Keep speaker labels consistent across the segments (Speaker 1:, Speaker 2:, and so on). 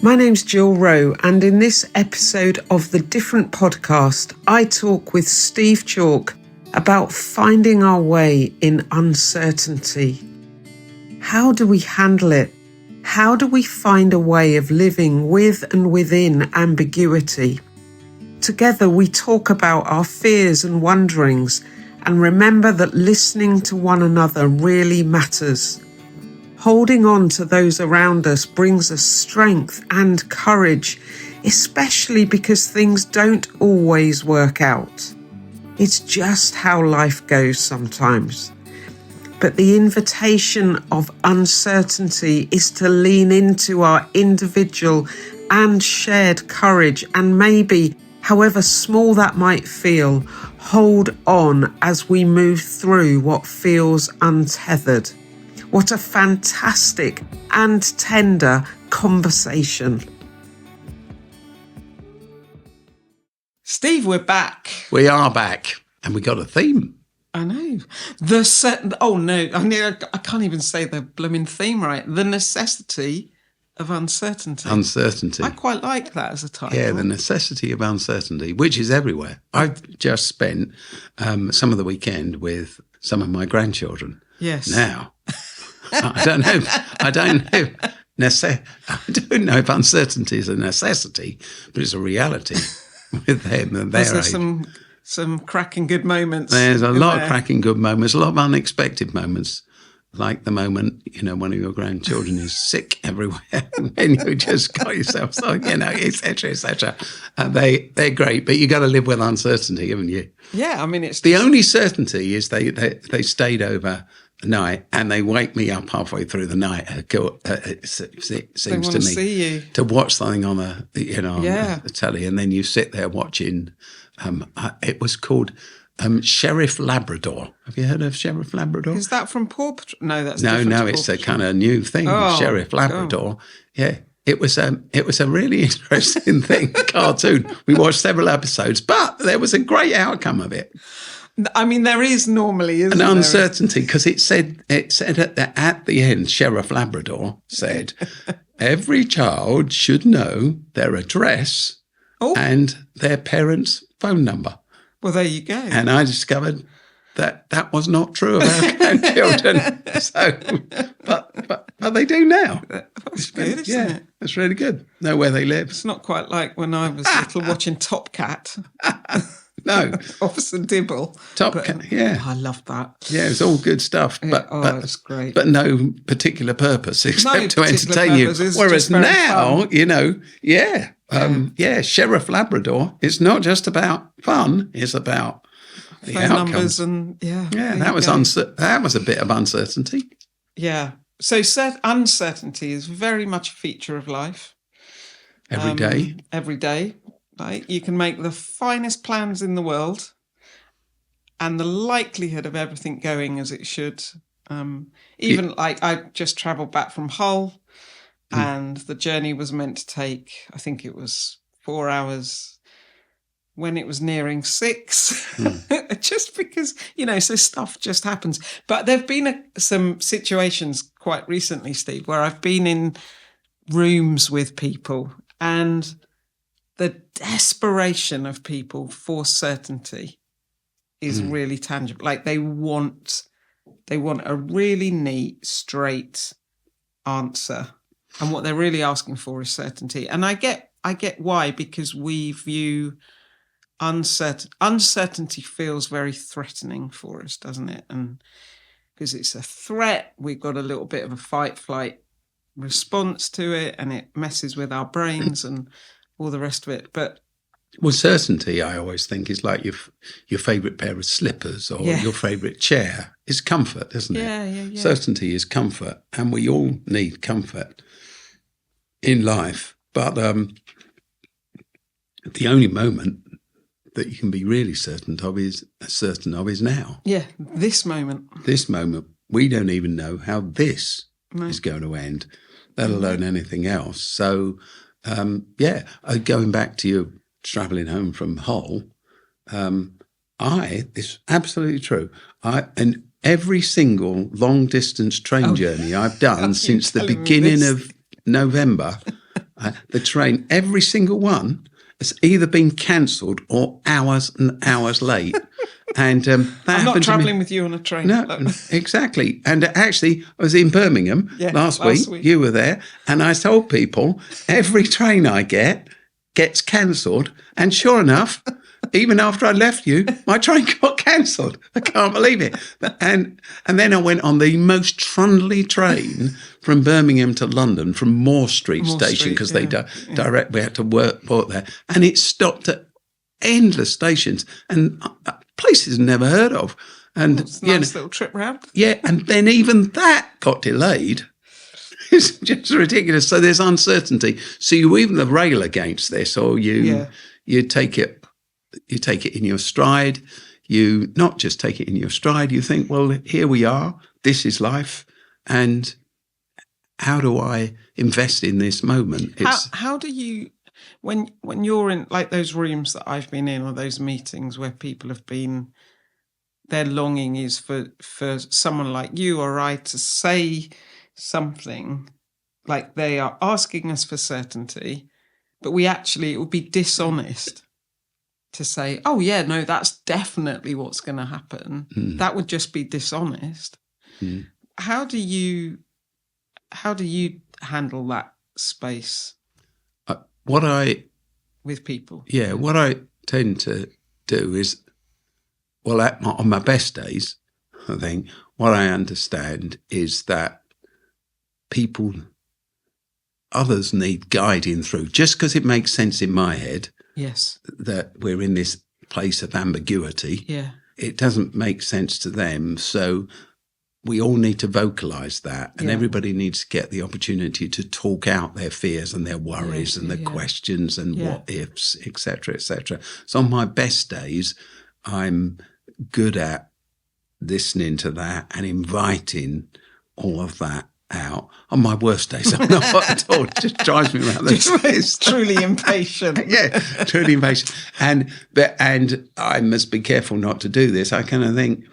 Speaker 1: My name's Jill Rowe, and in this episode of The Different Podcast, I talk with Steve Chalke about finding our way in uncertainty. How do we handle it? How do we find a way of living with and within ambiguity? Together we talk about our fears and wonderings and remember that listening to one another really matters. Holding on to those around us brings us strength and courage, especially because things don't always work out. It's just how life goes sometimes. But the invitation of uncertainty is to lean into our individual and shared courage and maybe, however small that might feel, hold on as we move through what feels untethered. What a fantastic and tender conversation. Steve, we're back.
Speaker 2: We are back. And we got a theme.
Speaker 1: I know. I can't even say the blooming theme right. The necessity of uncertainty.
Speaker 2: Uncertainty.
Speaker 1: I quite like that as a title.
Speaker 2: Yeah, the necessity of uncertainty, which is everywhere. I've just spent some of the weekend with some of my grandchildren.
Speaker 1: Yes.
Speaker 2: Now, I don't know. I don't know if uncertainty is a necessity, but it's a reality with them and their age.
Speaker 1: Some cracking good moments.
Speaker 2: There's a lot of cracking good moments, a lot of unexpected moments, like the moment, one of your grandchildren is sick everywhere and you just got yourself, et cetera, et cetera. They're great, but you got to live with uncertainty, haven't you?
Speaker 1: Yeah, I mean, it's...
Speaker 2: The only certainty is they stayed over the night and they wake me up halfway through the night. It seems to me
Speaker 1: see you.
Speaker 2: To watch something on the telly, and then you sit there watching. It was called Sheriff Labrador. Have you heard of Sheriff Labrador?
Speaker 1: Is that from Paw Patrol? No, that's
Speaker 2: no. It's a kind of new thing. Sheriff Labrador. Yeah. It was a really interesting cartoon. We watched several episodes, but there was a great outcome of it.
Speaker 1: I mean, there is normally, isn't
Speaker 2: an
Speaker 1: there?
Speaker 2: Uncertainty, because it said at the end, Sheriff Labrador said, every child should know their address and their parents' phone number.
Speaker 1: Well, there you go.
Speaker 2: And I discovered that was not true of our grandchildren. But they do now.
Speaker 1: That's good, isn't it?
Speaker 2: It's really good. Know where they live.
Speaker 1: It's not quite like when I was little watching Top Cat.
Speaker 2: No.
Speaker 1: Officer Dibble.
Speaker 2: Top Cat, yeah.
Speaker 1: I love that.
Speaker 2: Yeah, it's all good stuff. But
Speaker 1: it's great.
Speaker 2: But no particular purpose except to entertain you. Whereas now, Sheriff Labrador, it's not just about fun, it's about the
Speaker 1: phone
Speaker 2: outcomes.
Speaker 1: Numbers and
Speaker 2: that was a bit of uncertainty.
Speaker 1: Yeah. So uncertainty is very much a feature of life.
Speaker 2: Every day.
Speaker 1: Every day. Like, you can make the finest plans in the world and the likelihood of everything going as it should. Like I just travelled back from Hull and the journey was meant to take, I think it was 4 hours. When it was nearing 6, just because, so stuff just happens. But there have been some situations quite recently, Steve, where I've been in rooms with people and the desperation of people for certainty is really tangible. Like they want a really neat, straight answer. And what they're really asking for is certainty. And I get why, because we view uncertainty feels very threatening for us, doesn't it? And because it's a threat, we've got a little bit of a fight-flight response to it, and it messes with our brains and all the rest of it. But
Speaker 2: certainty, I always think, is like your favourite pair of slippers or your favourite chair. It's comfort, isn't it?
Speaker 1: Yeah.
Speaker 2: Certainty is comfort, and we all need comfort in life. But the only moment that you can be really certain of is now.
Speaker 1: Yeah, this moment.
Speaker 2: This moment. We don't even know how this is going to end, let alone anything else. So, going back to you travelling home from Hull, it's absolutely true. And every single long distance train journey I've done since the beginning of November, The train, every single one, has either been cancelled or hours and hours late. And that
Speaker 1: I'm not travelling with you on a train.
Speaker 2: No, exactly. And actually, I was in Birmingham last week. You were there. And I told people, every train I get gets cancelled. And sure enough, even after I left you, my train got cancelled. I can't believe it. And then I went on the most trundly train from Birmingham to London, from Moore Street Station, because they direct. We had to work there. And it stopped at endless stations and places never heard of. And
Speaker 1: it's a nice little trip round.
Speaker 2: Yeah, and then even that got delayed. It's just ridiculous. So there's uncertainty. So you either rail against this, or you take it in your stride. You not just take it in your stride. You think, well, here we are. This is life, and how do I invest in this moment?
Speaker 1: How do you? When you're in like those rooms that I've been in, or those meetings where people have been, their longing is for someone like you or I to say something, like they are asking us for certainty, but it would be dishonest to say, oh yeah, no, that's definitely what's going to happen. That would just be dishonest. How do you handle that space? With people?
Speaker 2: Yeah, what I tend to do is, well, on my best days, I think, what I understand is that others need guiding through. Just because it makes sense in my head that we're in this place of ambiguity, it doesn't make sense to them. So we all need to vocalise that, and everybody needs to get the opportunity to talk out their fears and their worries and their questions and what ifs, etc., etc. So on my best days, I'm good at listening to that and inviting all of that out. On my worst days, I'm not at all. It just drives me around the place.
Speaker 1: Truly impatient.
Speaker 2: Truly impatient. And I must be careful not to do this. I kind of think,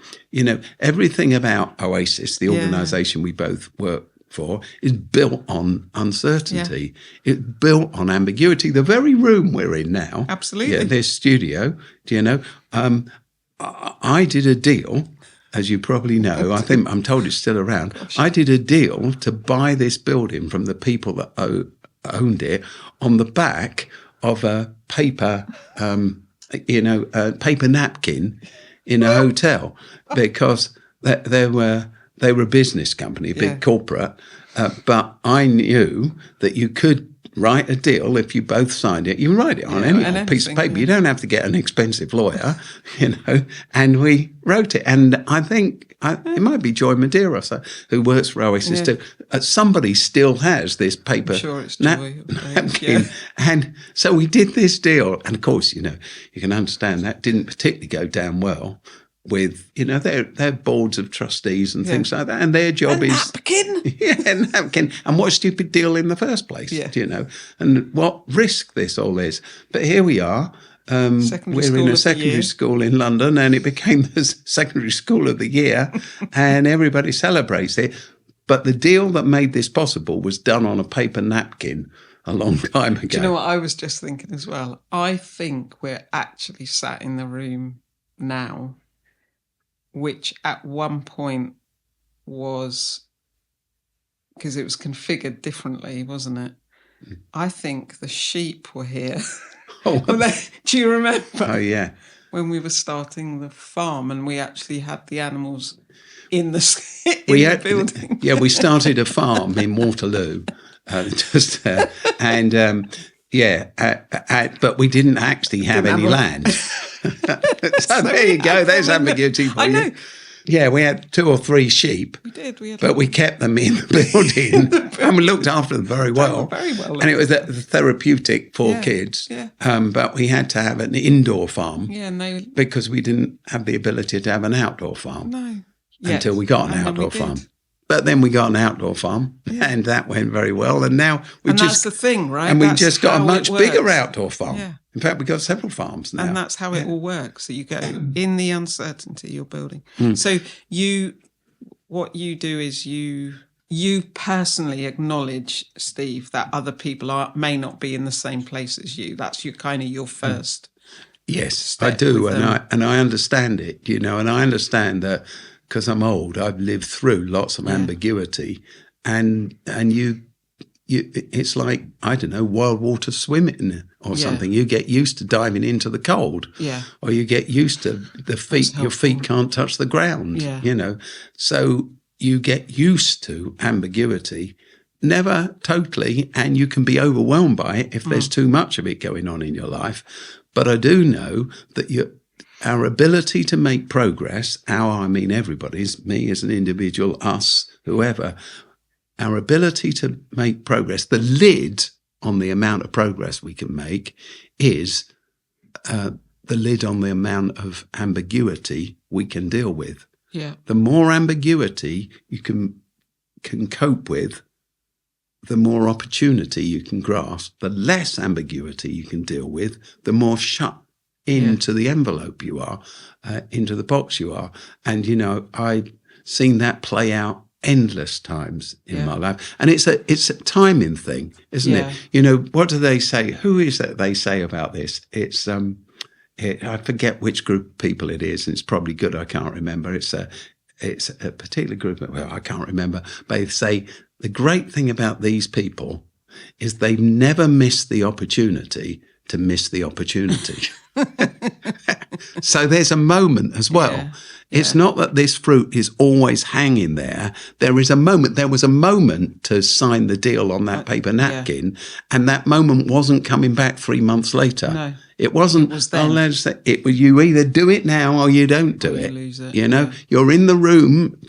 Speaker 2: everything about Oasis, the organisation we both work for, is built on uncertainty. It's built on ambiguity. The very room we're in now.
Speaker 1: Absolutely.
Speaker 2: This studio, I did a deal. As you probably know, I think I'm told it's still around. I did a deal to buy this building from the people that owned it on the back of a paper, paper napkin in a hotel, because they were a business company, a big corporate. But I knew that you could write a deal if you both signed it. You write it on any piece of paper. You don't have to get an expensive lawyer, And we wrote it. And I think it might be Joy Madeira, who works for Oasis too. Somebody still has this paper napkin. And so we did this deal. And of course, you can understand that didn't particularly go down well with, their boards of trustees and things like that. And their job is... napkin. And what a stupid deal in the first place, and what risk this all is. But here we are. We're in a secondary school in London, and it became the secondary school of the year, and everybody celebrates it. But the deal that made this possible was done on a paper napkin a long time ago.
Speaker 1: Do you know what I was just thinking as well? I think we're actually sat in the room now, which at one point was, because it was configured differently, wasn't it? I think the sheep were here. Do you remember?
Speaker 2: Oh, yeah.
Speaker 1: When we were starting the farm and we actually had the animals in the building.
Speaker 2: Yeah, we started a farm in Waterloo, but we didn't actually have any land. So there you go. There's ambiguity for you.
Speaker 1: I know.
Speaker 2: Yeah, we had 2 or 3 sheep.
Speaker 1: We did.
Speaker 2: But we kept them in the building and we looked after them very well.
Speaker 1: Very well.
Speaker 2: And it was therapeutic for kids.
Speaker 1: Yeah.
Speaker 2: But we had to have an indoor farm.
Speaker 1: Yeah,
Speaker 2: because we didn't have the ability to have an outdoor farm.
Speaker 1: No.
Speaker 2: Until we got an outdoor farm. But then we got an outdoor farm, and that went very well. And now
Speaker 1: that's the thing, right?
Speaker 2: And we just got a much bigger outdoor farm.
Speaker 1: Yeah.
Speaker 2: In fact, we've got several farms now.
Speaker 1: And that's how it all works. So you go in the uncertainty you're building. So what you do is you you personally acknowledge, Steve, that other people may not be in the same place as you. That's your first.
Speaker 2: Yes, I do, and I understand it, and I understand that because I'm old, I've lived through lots of ambiguity, and you, it's like, I don't know, wild water swimming or something. You get used to diving into the cold, or you get used to your feet can't touch the ground, So you get used to ambiguity, never totally, and you can be overwhelmed by it if there's too much of it going on in your life. But I do know that our ability to make progress, everybody's, me as an individual, us, whoever, our ability to make progress, the lid on the amount of progress we can make is the lid on the amount of ambiguity we can deal with.
Speaker 1: Yeah.
Speaker 2: The more ambiguity you can cope with, the more opportunity you can grasp. The less ambiguity you can deal with, the more shut into the envelope you are, into the box you are. And, I've seen that play out endless times in my life. And it's a timing thing, isn't it? What do they say? Who is it they say about this? It's I forget which group of people it is. It's probably good. I can't remember. It's a particular group. Well, I can't remember. But they say the great thing about these people is they've never missed the opportunity to miss the opportunity. So there's a moment as well. Yeah. It's not that this fruit is always hanging there. There was a moment to sign the deal on that paper napkin, and that moment wasn't coming back 3 months later. No. It wasn't. It was you either do it now or you don't do it.
Speaker 1: Lose it.
Speaker 2: You're in the room.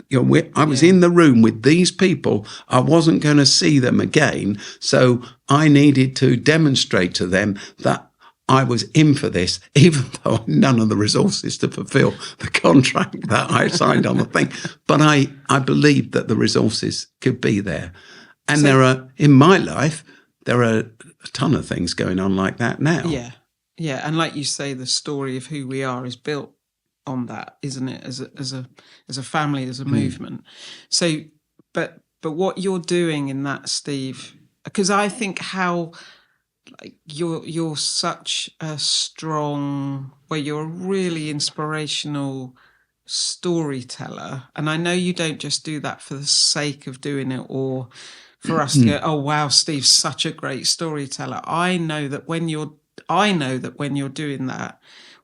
Speaker 2: I was in the room with these people. I wasn't going to see them again, so I needed to demonstrate to them that I was in for this, even though I had none of the resources to fulfill the contract that I signed on the thing. But I believed that the resources could be there. And in my life, there are a ton of things going on like that now.
Speaker 1: Yeah. Yeah. And like you say, the story of who we are is built on that, isn't it? As a family, as a movement. So, but what you're doing in that, Steve, because I think how, like, you're such a strong, you're a really inspirational storyteller, and I know you don't just do that for the sake of doing it or for us to go, oh wow, Steve's such a great storyteller. I know that when you're doing that,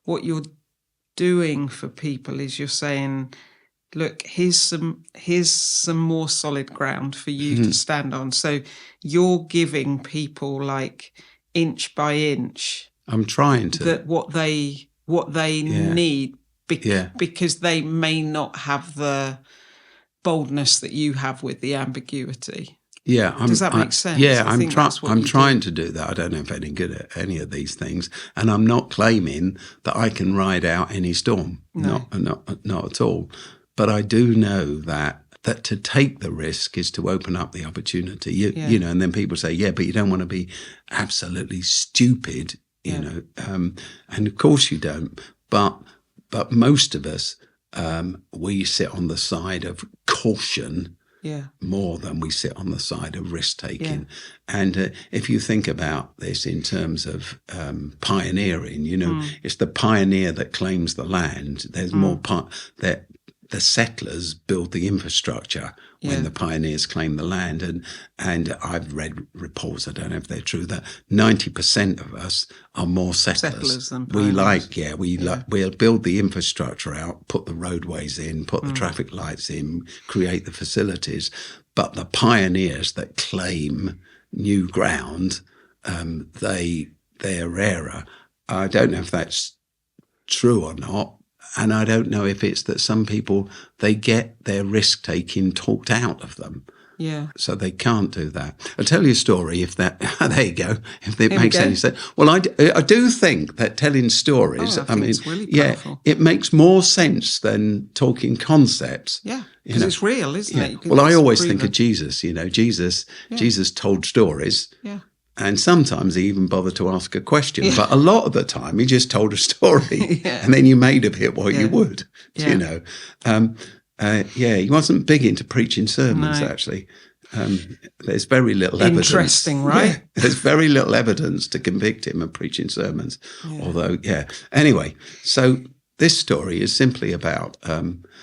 Speaker 1: what you're doing for people is you're saying, look, here's some more solid ground for you to stand on. So you're giving people, like, inch by inch.
Speaker 2: I'm trying to.
Speaker 1: That what they need because they may not have the boldness that you have with the ambiguity.
Speaker 2: Yeah,
Speaker 1: does that make sense?
Speaker 2: Yeah, I'm trying to do that. I don't know if I'm any good at any of these things, and I'm not claiming that I can ride out any storm. No. Not at all. But I do know that to take the risk is to open up the opportunity. You know, and then people say, yeah, but you don't want to be absolutely stupid, you know. And of course you don't. But most of us, we sit on the side of caution more than we sit on the side of risk-taking. Yeah. And if you think about this in terms of pioneering, you know, it's the pioneer that claims the land. There's more that the settlers build the infrastructure when the pioneers claim the land. And I've read reports, I don't know if they're true, that 90% of us are more settlers
Speaker 1: than pioneers.
Speaker 2: We'll build the infrastructure out, put the roadways in, put the traffic lights in, create the facilities. But the pioneers that claim new ground, they're rarer. I don't know if that's true or not. And I don't know if it's that some people, they get their risk-taking talked out of them.
Speaker 1: Yeah.
Speaker 2: So they can't do that. I'll tell you a story if that, there you go, if it makes any sense. Well, I do think that telling stories,
Speaker 1: it's really powerful.
Speaker 2: It makes more sense than talking concepts.
Speaker 1: Yeah, because it's real, isn't it?
Speaker 2: Well, I always think of Jesus, Jesus told stories.
Speaker 1: Yeah.
Speaker 2: And sometimes he even bothered to ask a question. Yeah. But a lot of the time, he just told a story. And then you made of it what you would, you know. he wasn't big into preaching sermons, actually. There's very little evidence.
Speaker 1: Interesting, right?
Speaker 2: Yeah, there's very little evidence to convict him of preaching sermons. Although, Anyway, so this story is simply about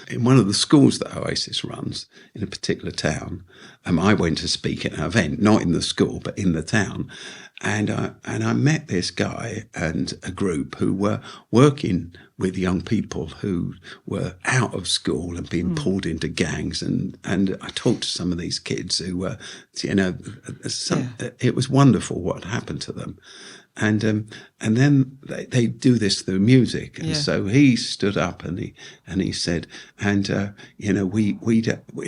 Speaker 2: in one of the schools that Oasis runs in a particular town. I went to speak at an event, not in the school, but in the town. And I met this guy and a group who were working with young people who were out of school and being pulled into gangs. And I talked to some of these kids who were, it was wonderful what happened to them. And then they do this through music. And so he stood up and he said, we're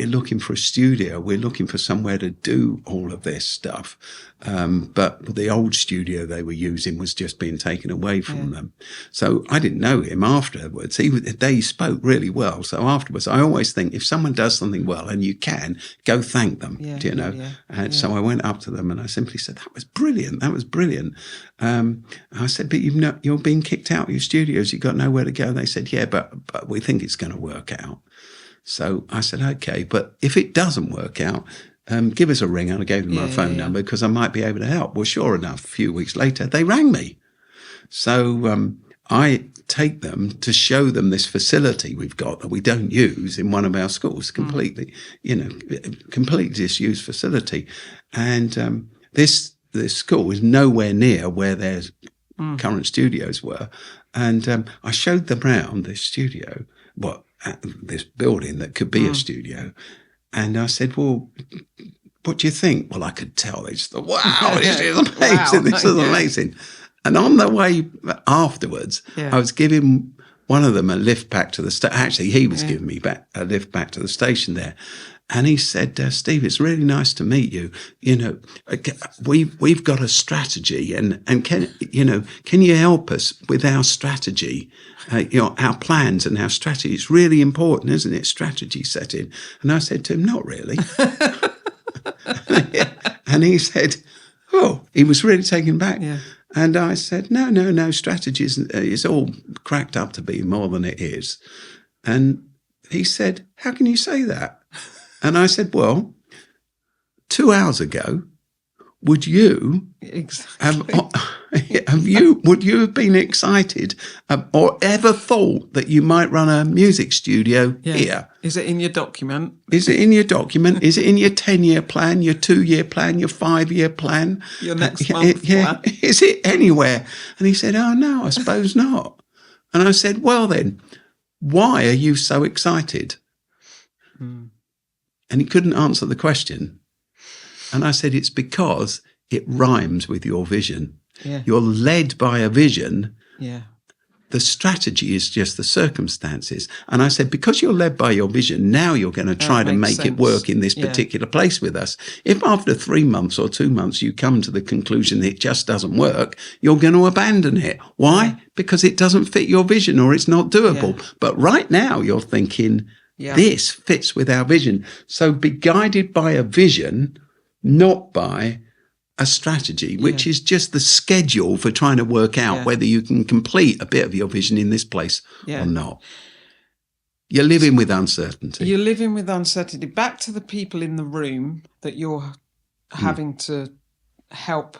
Speaker 2: looking for a studio. We're looking for somewhere to do all of this stuff. But the old studio they were using was just being taken away from them. So I didn't know him afterwards. They spoke really well. So afterwards, I always think if someone does something well and you can, go thank them, So I went up to them and I simply said, that was brilliant. That was brilliant. I said, but you're being kicked out of your studios. You've got nowhere to go. They said, yeah, but we think it's going to work out. So I said, okay, but if it doesn't work out, give us a ring. And I gave them my phone number because I might be able to help. Well, sure enough, a few weeks later, they rang me. So I take them to show them this facility we've got that we don't use in one of our schools, completely disused facility. And this school is nowhere near where their current studios were. And I showed them around this studio, this building that could be a studio. And I said, well, what do you think? Well, I could tell. They just thought, wow, this is amazing. Wow. This is amazing. And on the way afterwards, I was giving one of them a lift back to the station. Actually, he was giving me a lift back to the station there. And he said, Steve, it's really nice to meet you. We've got a strategy and can you help us with our strategy? Our plans and our strategy. It's really important, isn't it? Strategy setting. And I said to him, not really. And he said, he was really taken back. Yeah. And I said, no, strategy is all cracked up to be more than it is. And he said, how can you say that? And I said, well, 2 hours ago, would you would you have been excited or ever thought that you might run a music studio here?
Speaker 1: Is it in your document?
Speaker 2: Is it in your document? Is it in your 10-year plan, your 2-year plan, your 5-year plan?
Speaker 1: Your next month plan?
Speaker 2: Is it anywhere? And he said, oh, no, I suppose not. And I said, well, then, why are you so excited? And he couldn't answer the question. And I said, it's because it rhymes with your vision. Yeah. You're led by a vision. Yeah. The strategy is just the circumstances. And I said, because you're led by your vision, now you're going to try to make it work in this particular place with us. If after 3 months or 2 months you come to the conclusion that it just doesn't work, you're going to abandon it. Why? Yeah. Because it doesn't fit your vision or it's not doable. Yeah. But right now you're thinking, this fits with our vision. So be guided by a vision, not by a strategy, which is just the schedule for trying to work out whether you can complete a bit of your vision in this place or not. You're living with uncertainty.
Speaker 1: You're living with uncertainty. Back to the people in the room that you're having to help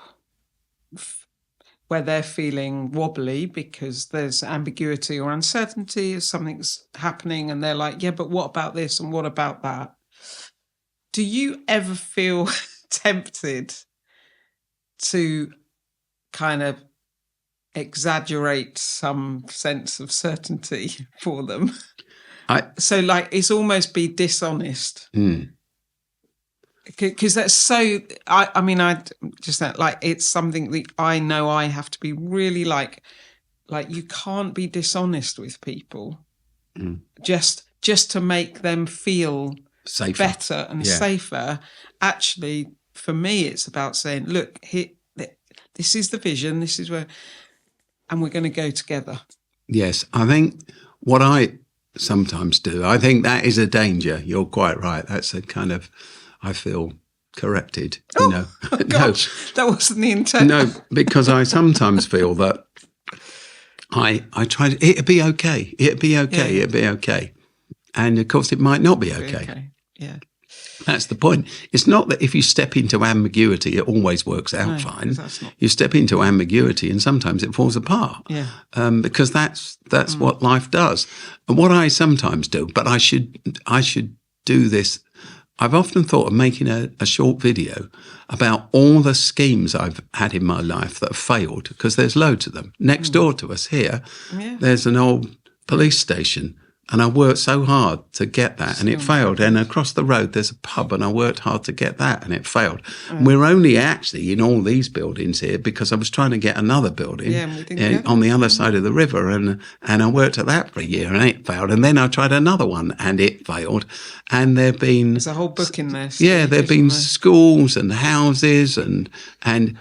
Speaker 1: where they're feeling wobbly because there's ambiguity or uncertainty, something's happening and they're like, yeah, but what about this and what about that? Do you ever feel tempted to kind of exaggerate some sense of certainty for them? So like it's almost be dishonest. Because that's so, I just like, it's something that I know I have to be really like you can't be dishonest with people just to make them feel safer. Better and safer. Actually, for me, it's about saying, look, this is the vision, this is where, and we're going to go together.
Speaker 2: Yes, I think what I sometimes do, I think that is a danger. You're quite right. That's a kind of, I feel corrected.
Speaker 1: Oh gosh, that wasn't the intent.
Speaker 2: No, because I sometimes feel that I try to, it'll be okay. And of course, it might not be okay.
Speaker 1: Yeah.
Speaker 2: That's the point. It's not that if you step into ambiguity, it always works out fine.
Speaker 1: That's not...
Speaker 2: You step into ambiguity and sometimes it falls apart.
Speaker 1: Yeah.
Speaker 2: Because that's what life does. And what I sometimes do, but I should do this. I've often thought of making a short video about all the schemes I've had in my life that have failed, because there's loads of them. Next door to us here, there's an old police station. And I worked so hard to get that, and it failed. And across the road, there's a pub, and I worked hard to get that, and it failed. And we're only actually in all these buildings here because I was trying to get another building on the other side of the river, and I worked at that for a year, and it failed. And then I tried another one, and it failed. And
Speaker 1: there's a whole book in there.
Speaker 2: Yeah, there've been schools and houses and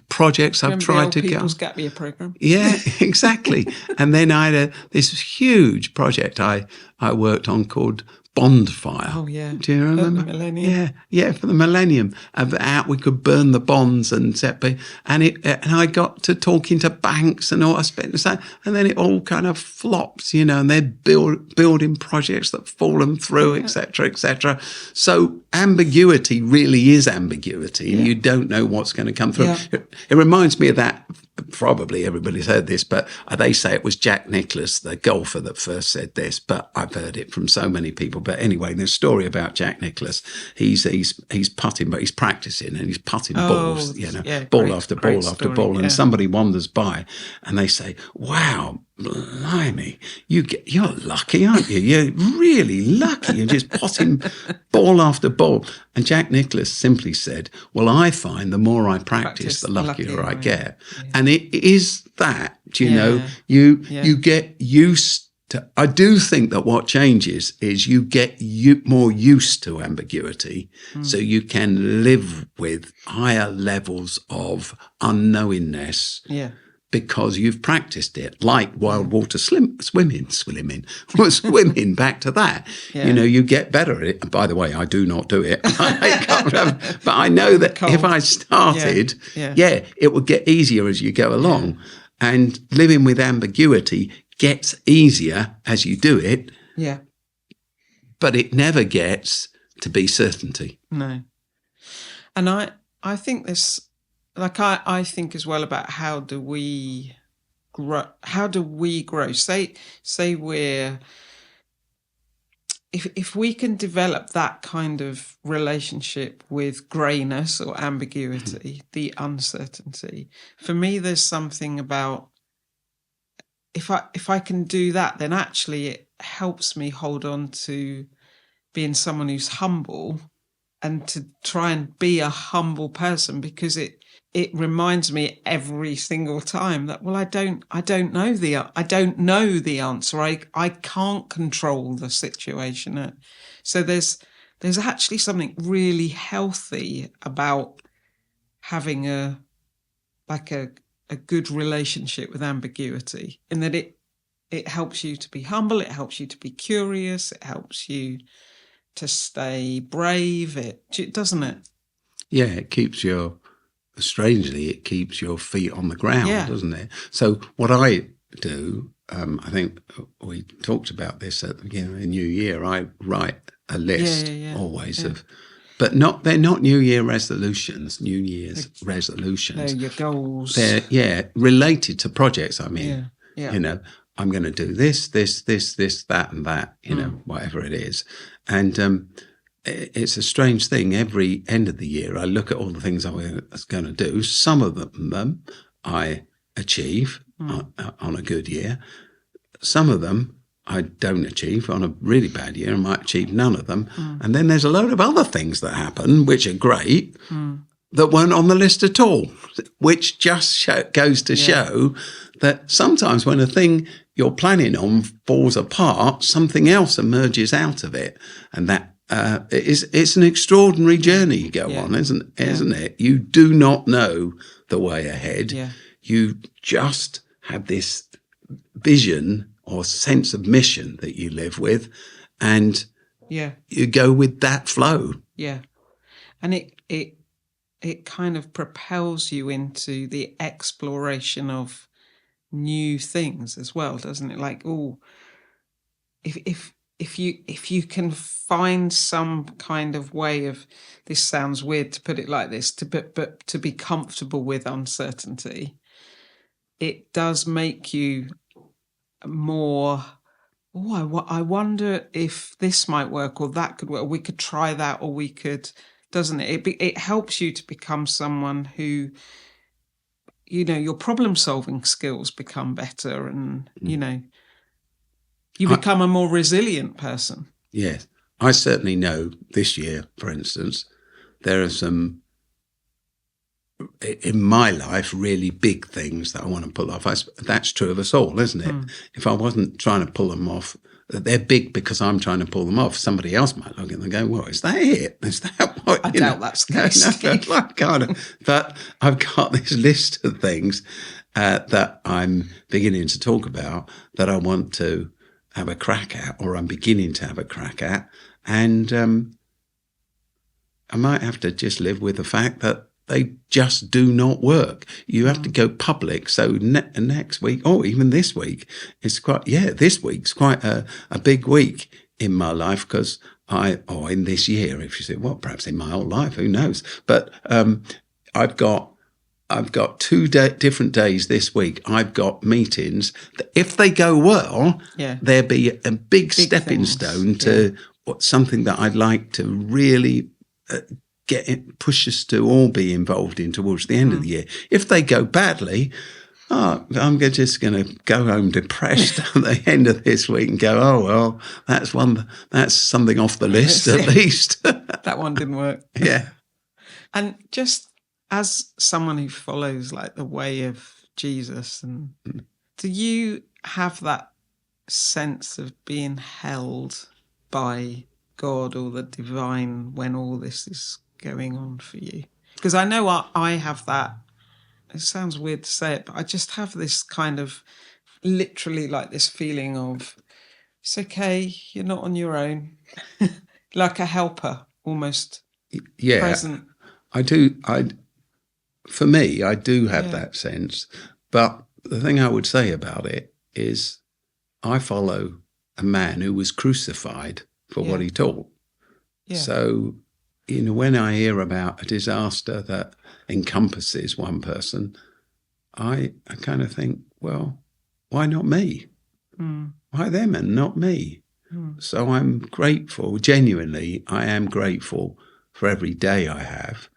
Speaker 2: projects I've tried to get.
Speaker 1: People's Gap Year program.
Speaker 2: Yeah, exactly. And then I had this huge project I worked on called Bondfire.
Speaker 1: Oh, yeah.
Speaker 2: Do you remember?
Speaker 1: For the millennium.
Speaker 2: Yeah, for the millennium. About we could burn the bonds and and I got to talking to banks and all. And then it all kind of flopped, and they're building projects that fallen through, etc., etc. So ambiguity really is ambiguity, and you don't know what's going to come through. Yeah. It reminds me of that. Probably everybody's heard this, but they say it was Jack Nicklaus, the golfer, that first said this. But I've heard it from so many people. But anyway, there's a story about Jack Nicklaus. He's putting, but he's practicing and he's putting balls, ball after ball after ball, and somebody wanders by and they say, "Wow, blimey, you're lucky, aren't you? You're really lucky. You're just potting ball after ball." And Jack Nicklaus simply said, "Well, I find the more I practice, the luckier I get." Yeah. And it is that, you get used to. I do think that what changes is you get more used to ambiguity, so you can live with higher levels of unknowingness.
Speaker 1: Yeah.
Speaker 2: Because you've practiced it, like wild water swimming, back to that. Yeah. You get better at it. And by the way, I do not do it. But I know that if I started, it would get easier as you go along. Yeah. And living with ambiguity gets easier as you do it.
Speaker 1: Yeah.
Speaker 2: But it never gets to be certainty.
Speaker 1: No. And I think this... Like I think as well about how do we grow? Say we're if we can develop that kind of relationship with greyness or ambiguity, the uncertainty. For me, there's something about if I can do that, then actually it helps me hold on to being someone who's humble and to try and be a humble person, because it reminds me every single time that, well, I don't know the answer. I can't control the situation. So there's actually something really healthy about having a good relationship with ambiguity, in that it helps you to be humble, it helps you to be curious, it helps you to stay brave. Doesn't it?
Speaker 2: Yeah, it keeps your feet on the ground, doesn't it? So what I do, I think we talked about this at the beginning of the new year. I write a list always of, but they're not New Year's resolutions. They're your goals. They're related to projects I'm in. Yeah. I'm going to do this, that, and that. Whatever it is, and. It's a strange thing. Every end of the year, I look at all the things I was going to do. Some of them I achieve on a good year. Some of them I don't achieve on a really bad year. I might achieve none of them. And then there's a load of other things that happen, which are great, that weren't on the list at all, which just goes to show that sometimes when a thing you're planning on falls apart, something else emerges out of it. And that it's an extraordinary journey you go on, isn't it? You do not know the way ahead. Yeah. You just have this vision or sense of mission that you live with, and you go with that flow. Yeah,
Speaker 1: and it kind of propels you into the exploration of new things as well, doesn't it? Like, if if you can find some kind of way of, this sounds weird to put it like this, but to be comfortable with uncertainty, it does make you more, I wonder if this might work or that could work. We could try that, or we could, doesn't it? It helps you to become someone who, your problem-solving skills become better, and, you become a more resilient person.
Speaker 2: Yes. I certainly know this year, for instance, there are some, in my life, really big things that I want to pull off. That's true of us all, isn't it? If I wasn't trying to pull them off, they're big because I'm trying to pull them off. Somebody else might look at them and go, well, is that it? Is that what?
Speaker 1: I doubt that's the case.
Speaker 2: But I've got this list of things that I'm beginning to talk about that I want to have a crack at, or I'm beginning to have a crack at. And I might have to just live with the fact that they just do not work. You have to go public. So next week, or even this week, this week's quite a big week in my life, because in this year, if you say, well, perhaps in my whole life, who knows? But I've got 2 different days this week. I've got meetings that, if they go well, there'll be a big stepping stone to something that I'd like to really push us to all be involved in towards the end of the year. If they go badly, I'm just going to go home depressed at the end of this week and go, oh, well, that's something off the list at least.
Speaker 1: That one didn't work.
Speaker 2: Yeah.
Speaker 1: And just as someone who follows like the way of Jesus, and do you have that sense of being held by God or the divine when all this is going on for you? Because I know I have that. It sounds weird to say it, but I just have this kind of, literally like this feeling of, it's okay, you're not on your own. Like a helper, almost present.
Speaker 2: I do. For me, I do have that sense. But the thing I would say about it is, I follow a man who was crucified for what he taught. Yeah. So, when I hear about a disaster that encompasses one person, I kind of think, well, why not me? Why them and not me? So I'm grateful, genuinely, I am grateful for every day I have,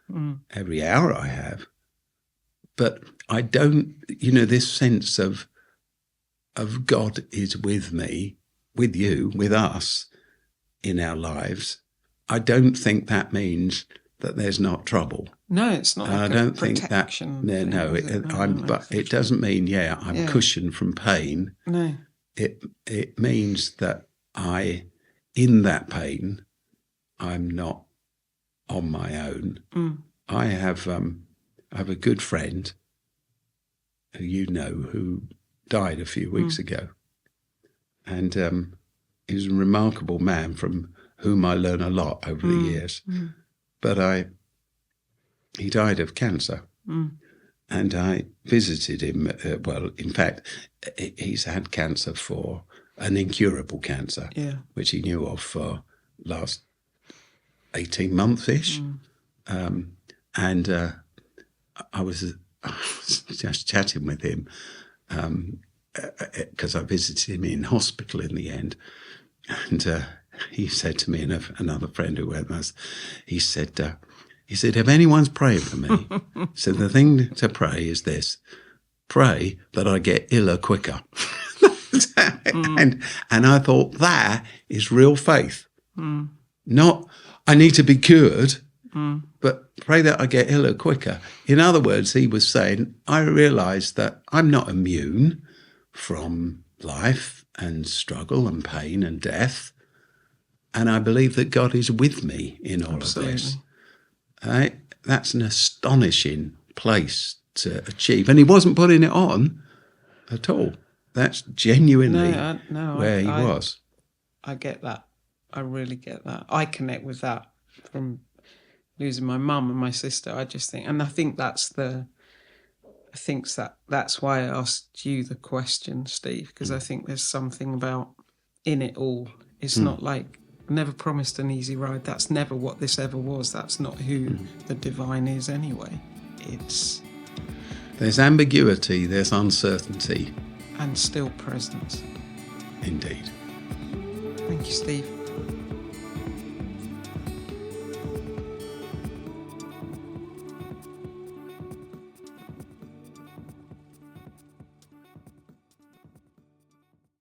Speaker 2: every hour I have. But I don't, this sense of God is with me, with you, with us in our lives. I don't think that means that there's not trouble.
Speaker 1: No, it's not. Like
Speaker 2: I don't think that. But it doesn't mean I'm cushioned from pain.
Speaker 1: No,
Speaker 2: it means that in that pain, I'm not on my own. I have a good friend who died a few weeks ago, and he was a remarkable man from whom I learn a lot over the years. But he died of cancer, and I visited him. In fact, he's had cancer, for an incurable cancer, which he knew of for last 18 months-ish. And I was just chatting with him because I visited him in hospital in the end. And he said to me, and another friend who went with us, he said, if anyone's praying for me, so the thing to pray is this: pray that I get iller quicker. And I thought, that is real faith. Not, I need to be cured, but pray that I get iller quicker. In other words, he was saying, I realise that I'm not immune from life and struggle and pain and death. And I believe that God is with me in all of this. That's an astonishing place to achieve. And he wasn't putting it on at all. That's genuinely where he was.
Speaker 1: I get that. I really get that. I connect with that from losing my mum and my sister. I just think, and I think that's why I asked you the question, Steve, because I think there's something about in it all, It's not like, never promised an easy ride. That's never what this ever was. That's not who the divine is anyway.
Speaker 2: There's ambiguity, there's uncertainty.
Speaker 1: And still presence.
Speaker 2: Indeed.
Speaker 1: Thank you, Steve.